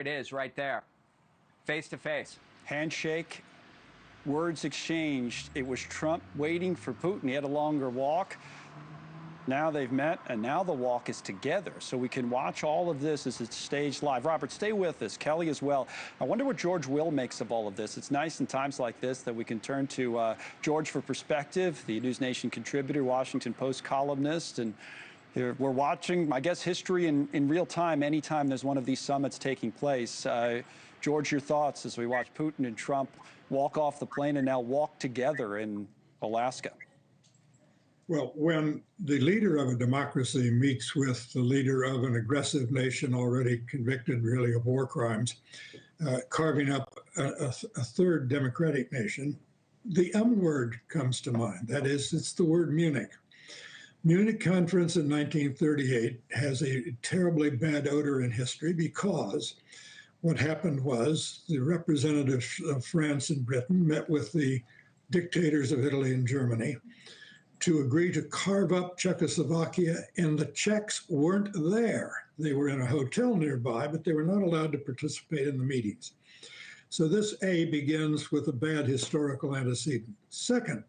It is right there, face to face. Handshake, words exchanged. It was Trump waiting for Putin. He had a longer walk. Now they've met, and now the walk is together. So we can watch all of this as it's staged live. Robert, stay with us. Kelly as well. I wonder what George Will makes of all of this. It's nice in times like this that we can turn to George for perspective, the NewsNation contributor, Washington Post columnist, and we're watching, I guess, history in real time anytime there's one of these summits taking place. George, your thoughts as we watch Putin and Trump walk off the plane and now walk together in Alaska? Well, when the leader of a democracy meets with the leader of an aggressive nation already convicted really of war crimes, carving up a third democratic nation, the M word comes to mind. That is, it's the word Munich. Munich Conference in 1938 has a terribly bad odor in history because what happened was the representatives of France and Britain met with the dictators of Italy and Germany to agree to carve up Czechoslovakia, and the Czechs weren't there. They were in a hotel nearby, but they were not allowed to participate in the meetings. So this begins with a bad historical antecedent. Second,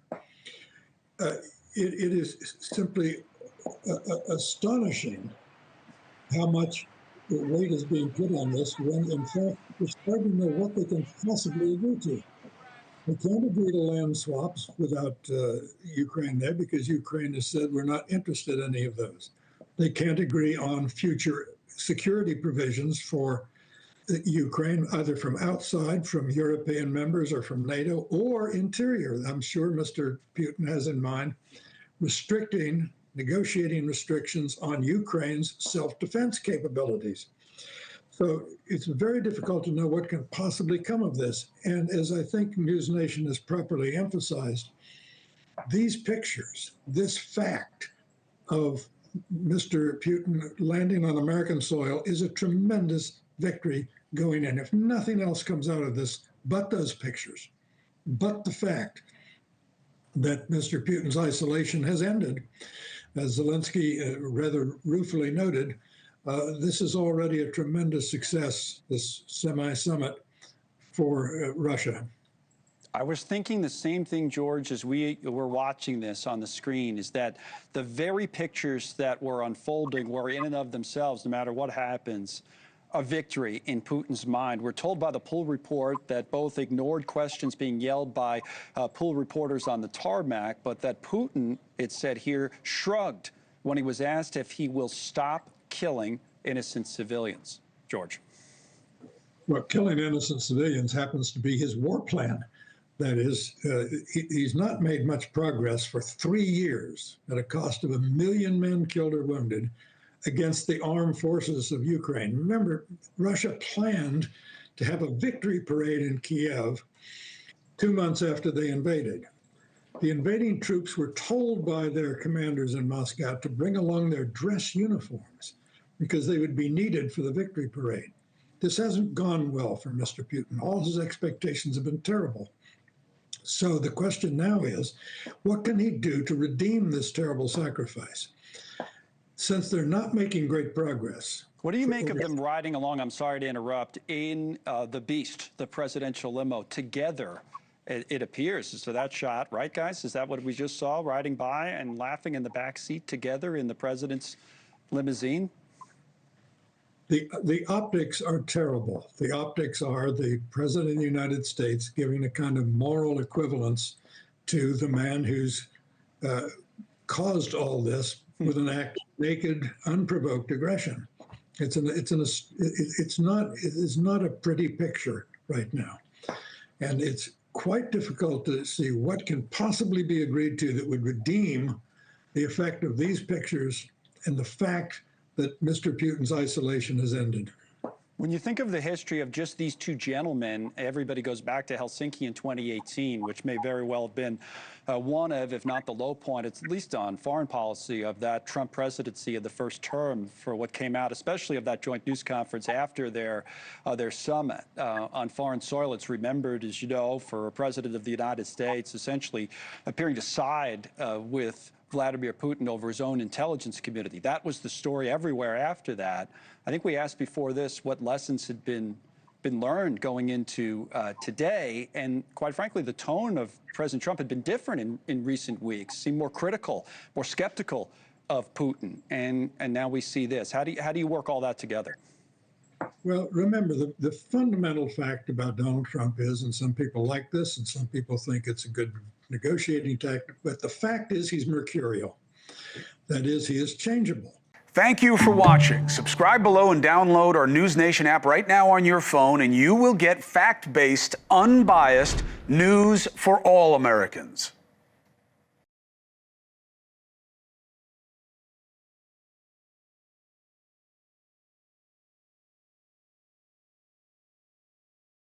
it is simply astonishing how much weight is being put on this when, in fact, we're starting to know what they can possibly agree to. They can't agree to land swaps without Ukraine there because Ukraine has said we're not interested in any of those. They can't agree on future security provisions for Ukraine, either from outside, from European members or from NATO, or interior. I'm sure Mr. Putin has in mind negotiating restrictions on Ukraine's self-defense capabilities. So it's very difficult to know what can possibly come of this. And as I think NewsNation has properly emphasized, these pictures, this fact of Mr. Putin landing on American soil is a tremendous victory going in. If nothing else comes out of this but those pictures, but the fact that Mr. Putin's isolation has ended, as Zelensky rather ruefully noted, this is already a tremendous success, this semi-summit for Russia. I was thinking the same thing, George, as we were watching this on the screen, is that the very pictures that were unfolding were in and of themselves, no matter what happens, a victory in Putin's mind. We're told by the pool report that both ignored questions being yelled by pool reporters on the tarmac, but that Putin, it said here, shrugged when he was asked if he will stop killing innocent civilians. George. Well, killing innocent civilians happens to be his war plan. That is, he's not made much progress for 3 years at a cost of 1 million men killed or wounded against the armed forces of Ukraine. Remember, Russia planned to have a victory parade in Kiev 2 months after they invaded. The invading troops were told by their commanders in Moscow to bring along their dress uniforms because they would be needed for the victory parade. This hasn't gone well for Mr. Putin. All his expectations have been terrible. So the question now is, what can he do to redeem this terrible sacrifice? Since they're not making great progress. What do you make of them riding along, I'm sorry to interrupt, in the Beast, the presidential limo, together, it appears? So that shot, right, guys? Is that what we just saw, riding by and laughing in the back seat together in the president's limousine? The optics are terrible. The optics are the president of the United States giving a kind of moral equivalence to the man who's caused all this with an act of naked, unprovoked aggression. It is not a pretty picture right now, and it's quite difficult to see what can possibly be agreed to that would redeem the effect of these pictures and the fact that Mr. Putin's isolation has ended. When you think of the history of just these two gentlemen, everybody goes back to Helsinki in 2018, which may very well have been one of, if not the low point, at least on foreign policy of that Trump presidency of the first term for what came out, especially of that joint news conference after their summit on foreign soil. It's remembered, as you know, for a president of the United States essentially appearing to side with Vladimir Putin over his own intelligence community. That was the story everywhere after that. I think we asked before this what lessons had been learned going into today. And quite frankly, the tone of President Trump had been different in recent weeks, seemed more critical, more skeptical of Putin. And now we see this. How do you work all that together? Well, remember, the fundamental fact about Donald Trump is, and some people like this, and some people think it's a good negotiating tactic, but the fact is he's mercurial. That is, he is changeable. Thank you for watching. Subscribe below and download our NewsNation app right now on your phone, and you will get fact-based, unbiased news for all Americans.